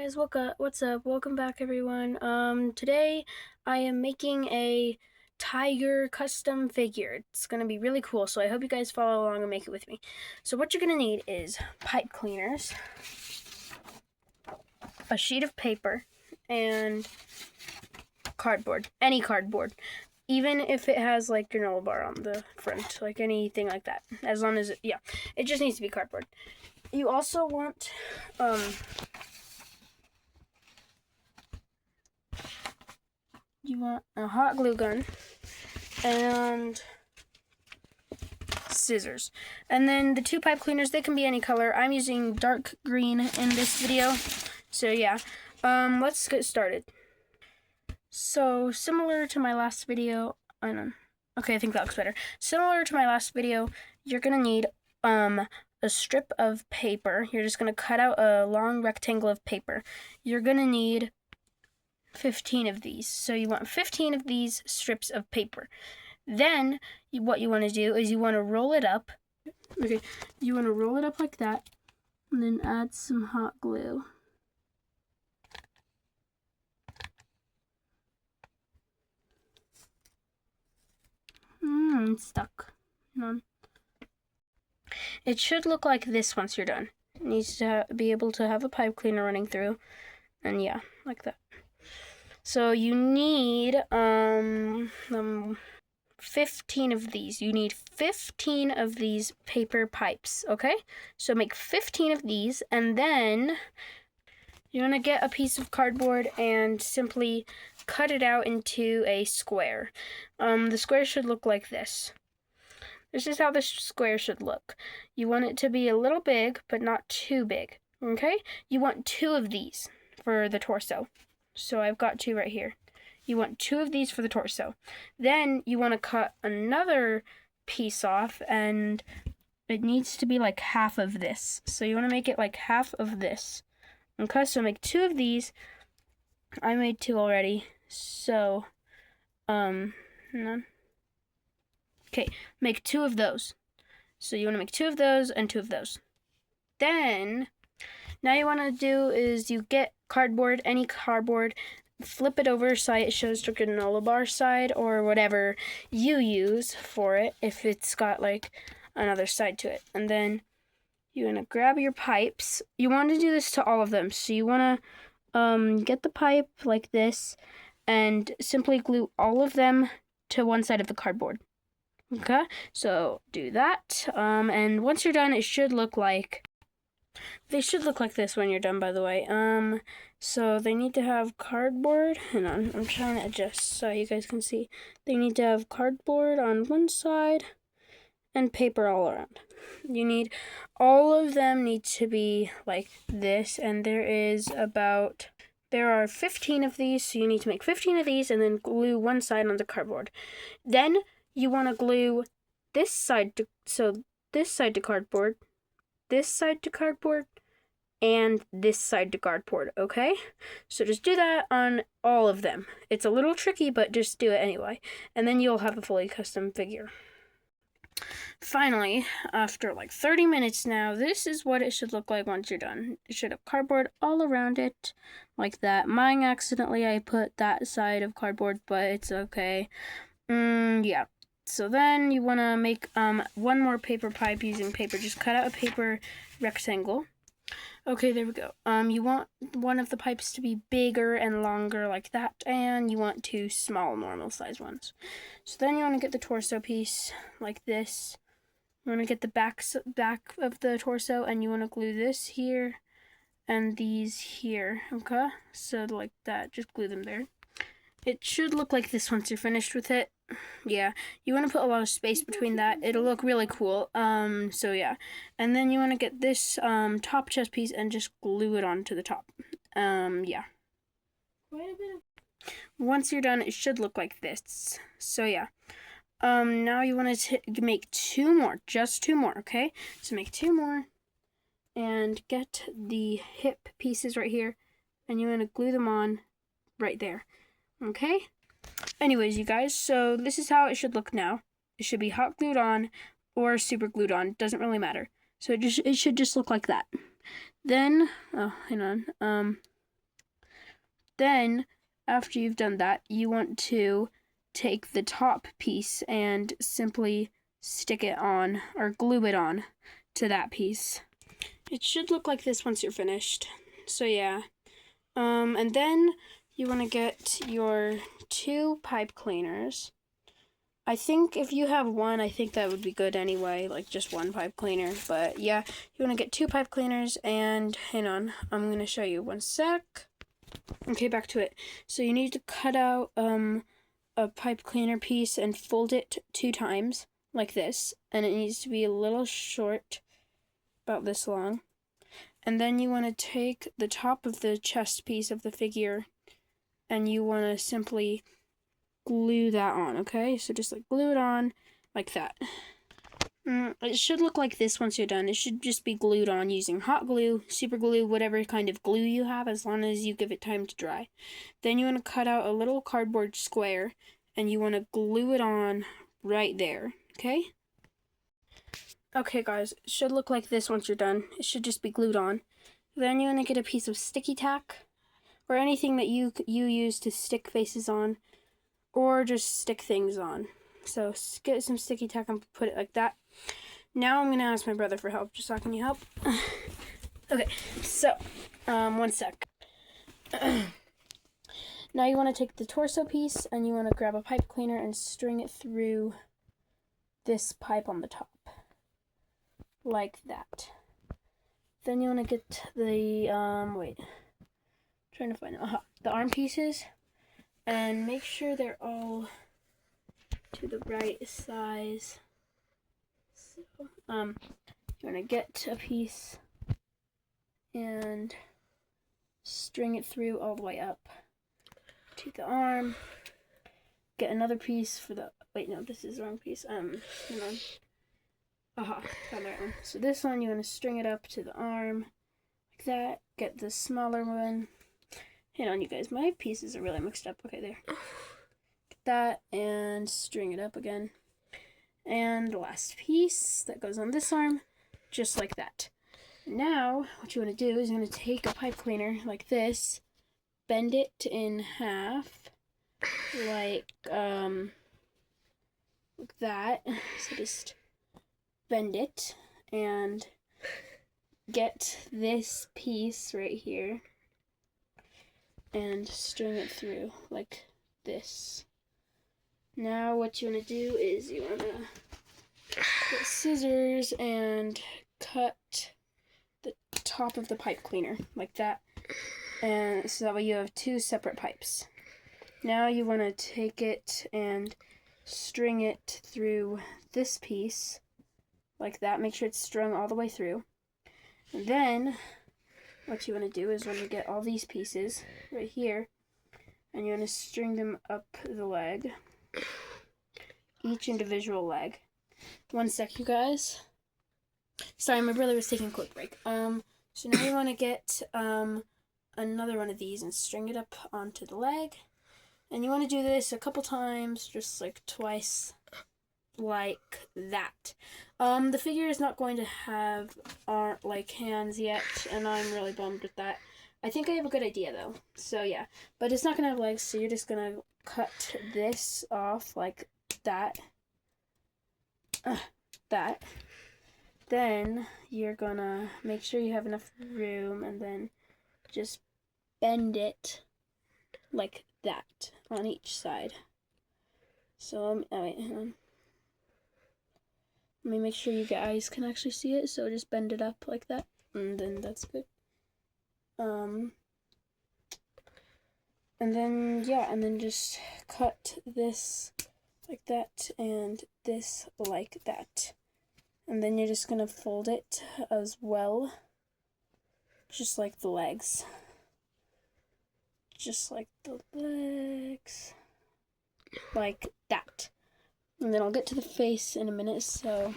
Guys, what's up? Welcome back, everyone. Today I am making a tiger custom figure. It's gonna be really cool, so I hope you guys follow along and make it with me. So what you're gonna need is pipe cleaners, a sheet of paper, and cardboard. Any cardboard. Even if it has like granola bar on the front, like anything like that. As long as it just needs to be cardboard. You also want a hot glue gun and scissors. And then the two pipe cleaners, they can be any color. I'm using dark green in this video. So yeah, let's get started. So similar to my last video, okay, I think that looks better. Similar to my last video, you're gonna need a strip of paper. You're just gonna cut out a long rectangle of paper. You're gonna need 15 of these. So you want 15 of these strips of paper. Then what you want to do is you want to roll it up. Okay, you want to roll it up like that, and then add some hot glue. It's stuck. Hang on. It should look like this once you're done. It needs to be able to have a pipe cleaner running through, and yeah, like that. So you need 15 of these. You need 15 of these paper pipes, okay? So make 15 of these, and then you're gonna get a piece of cardboard and simply cut it out into a square. The square should look like this. This is how the square should look. You want it to be a little big, but not too big, okay? You want 2 of these for the torso. So I've got 2 right here. You want 2 of these for the torso. Then you want to cut another piece off, and it needs to be like half of this. So you want to make it like half of this. Okay, so make 2 of these. I made 2 already. So, okay, make 2 of those. So you want to make 2 of those and 2 of those. Then, now you want to do is you get cardboard, any cardboard, flip it over so it shows the granola bar side or whatever you use for it if it's got like another side to it. And then you're going to grab your pipes. You want to do this to all of them. So you want to get the pipe like this and simply glue all of them to one side of the cardboard. Okay, so do that. And once you're done, it should look like... They should look like this when you're done, by the way. So they need to have cardboard. Hang on, I'm trying to adjust so you guys can see. They need to have cardboard on one side and paper all around. All of them need to be like this, and there are 15 of these, so you need to make 15 of these and then glue one side on the cardboard. Then you want to glue this side to cardboard, this side to cardboard, and this side to cardboard, okay? So just do that on all of them. It's a little tricky, but just do it anyway. And then you'll have a fully custom figure. Finally, after like 30 minutes now, this is what it should look like once you're done. It should have cardboard all around it, like that. Mine, accidentally, I put that side of cardboard, but it's okay. Yeah. So then you want to make one more paper pipe using paper. Just cut out a paper rectangle. Okay, there we go. You want one of the pipes to be bigger and longer like that, and you want 2 small normal size ones. So then you want to get the torso piece like this. You want to get the back of the torso, and you want to glue this here and these here, okay? So like that, just glue them there. It should look like this once you're finished with it. Yeah, you want to put a lot of space between that. It'll look really cool. So yeah. And then you want to get this top chest piece and just glue it onto the top. Yeah. Once you're done, it should look like this. So yeah. Now you want to make 2 more. Just 2 more, okay? So make 2 more. And get the hip pieces right here. And you want to glue them on right there. Okay? Anyways, you guys, so this is how it should look now. It should be hot glued on or super glued on. Doesn't really matter. So it should just look like that. Then, oh, hang on. Then, after you've done that, you want to take the top piece and simply stick it on, or glue it on to that piece. It should look like this once you're finished. So yeah. And then you want to get your 2 pipe cleaners. I think if you have one, I think that would be good anyway, like just 1 pipe cleaner. But yeah, you want to get 2 pipe cleaners, and hang on, I'm going to show you 1 sec. Okay, back to it. So you need to cut out a pipe cleaner piece and fold it 2 times, like this. And it needs to be a little short, about this long. And then you want to take the top of the chest piece of the figure, and you want to simply glue that on, okay? So just like glue it on like that. It should look like this once you're done. It should just be glued on using hot glue, super glue, whatever kind of glue you have, as long as you give it time to dry. Then you want to cut out a little cardboard square, and you want to glue it on right there, okay? Okay guys, it should look like this once you're done. It should just be glued on. Then you want to get a piece of sticky tack, or anything that you use to stick faces on, or just stick things on. So get some sticky tack and put it like that. Now I'm going to ask my brother for help. Just so can you help? Okay, so, 1 sec. Now you want to take the torso piece, and you want to grab a pipe cleaner and string it through this pipe on the top. Like that. Then you want to get the, trying to find out, the arm pieces, and make sure they're all to the right size. So, you want to get a piece and string it through all the way up to the arm. Get another piece for the, wait, no, this is the wrong piece. Hang on. Aha, found the right one. So this one, you want to string it up to the arm, like that. Get the smaller one. Hang on, you guys, my pieces are really mixed up. Okay, there. Get that, and string it up again. And the last piece that goes on this arm, just like that. Now, what you want to do is you want to take a pipe cleaner like this, bend it in half, like that. So just bend it and get this piece right here and string it through like this. Now what you want to do is you want to get scissors and cut the top of the pipe cleaner like that, and so that way you have 2 separate pipes. Now you want to take it and string it through this piece like that. Make sure it's strung all the way through. And then what you want to do is when you get all these pieces right here, and you want to string them up the leg, each individual leg. 1 sec, you guys. Sorry, my brother was taking a quick break. So now you want to get another one of these and string it up onto the leg. And you want to do this a couple times, just like twice, like that. The figure is not going to have hands yet, and I'm really bummed with that. I think I have a good idea though. So yeah, but it's not gonna have legs, so you're just gonna cut this off like that. That. Then you're gonna make sure you have enough room, and then just bend it like that on each side. So oh wait, hang on. Let me make sure you guys can actually see it. So just bend it up like that, and then that's good. And then yeah, and then just cut this like that and this like that. And then you're just gonna fold it as well, just like the legs. Just like the legs. Like that. And then I'll get to the face in a minute, so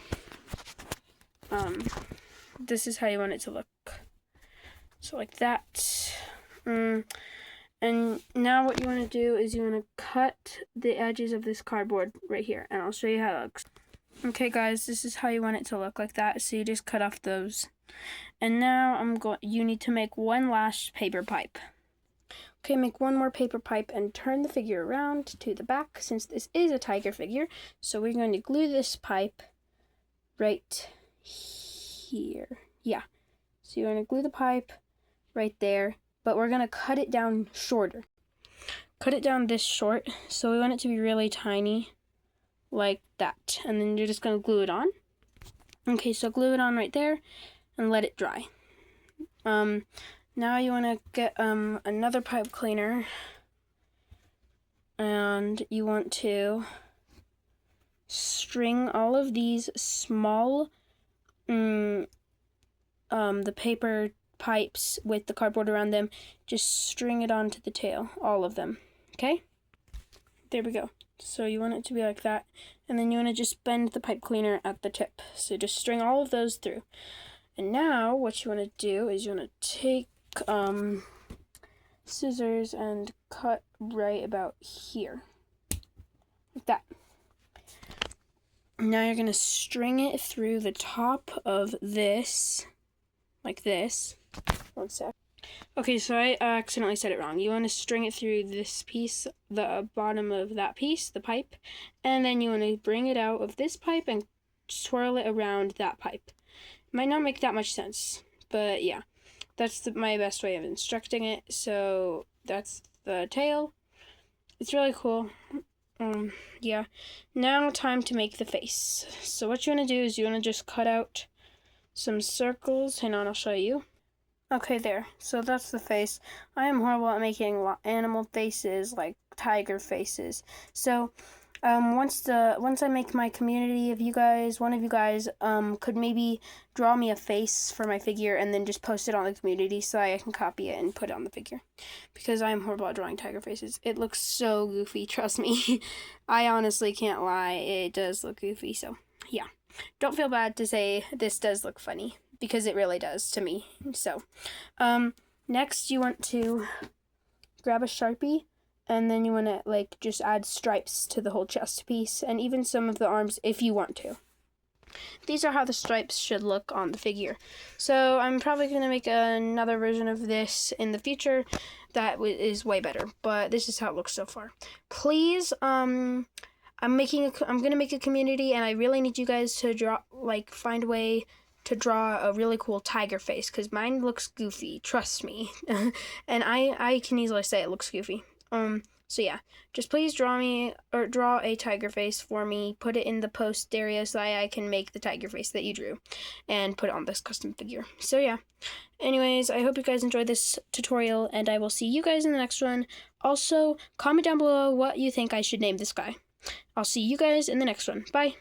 this is how you want it to look. So like that. And now what you want to do is you want to cut the edges of this cardboard right here, and I'll show you how it looks. Okay guys, this is how you want it to look, like that. So you just cut off those. And now you need to make 1 last paper pipe. Okay, make one more paper pipe and turn the figure around to the back since this is a tiger figure. So we're going to glue this pipe right here. Yeah. So you're going to glue the pipe right there, but we're going to cut it down shorter. Cut it down this short, so we want it to be really tiny, like that. And then you're just going to glue it on. Okay, so glue it on right there and let it dry. Now you want to get another pipe cleaner, and you want to string all of these small the paper pipes with the cardboard around them. Just string it onto the tail, all of them. Okay? There we go. So you want it to be like that, and then you want to just bend the pipe cleaner at the tip. So just string all of those through. And now what you want to do is you want to take scissors and cut right about here, like that. Now you're going to string it through the top of this, like this. One sec. Okay, so I accidentally said it wrong. You want to string it through this piece, the bottom of that piece, the pipe, and then you want to bring it out of this pipe and swirl it around that pipe. Might not make that much sense, but yeah. That's my best way of instructing it. So that's the tail. It's really cool. Yeah. Now time to make the face. So what you want to do is you want to just cut out some circles. Hang on, I'll show you. Okay, there. So that's the face. I am horrible at making animal faces, like tiger faces. So once I make my community of you guys, one of you guys could maybe draw me a face for my figure and then just post it on the community so I can copy it and put it on the figure. Because I am horrible at drawing tiger faces. It looks so goofy, trust me. I honestly can't lie, it does look goofy, so yeah. Don't feel bad to say this does look funny, because it really does to me. So, next you want to grab a Sharpie, and then you want to like just add stripes to the whole chest piece and even some of the arms if you want to. These are how the stripes should look on the figure. So I'm probably going to make another version of this in the future that is way better, but this is how it looks so far. Please, I'm going to make a community, and I really need you guys to find a way to draw a really cool tiger face, because mine looks goofy, trust me. And I can easily say it looks goofy. So yeah, just please draw a tiger face for me, put it in the post area so I can make the tiger face that you drew and put it on this custom figure. So yeah, anyways, I hope you guys enjoyed this tutorial, and I will see you guys in the next one. Also, comment down below what you think I should name this guy. I'll see you guys in the next one. Bye!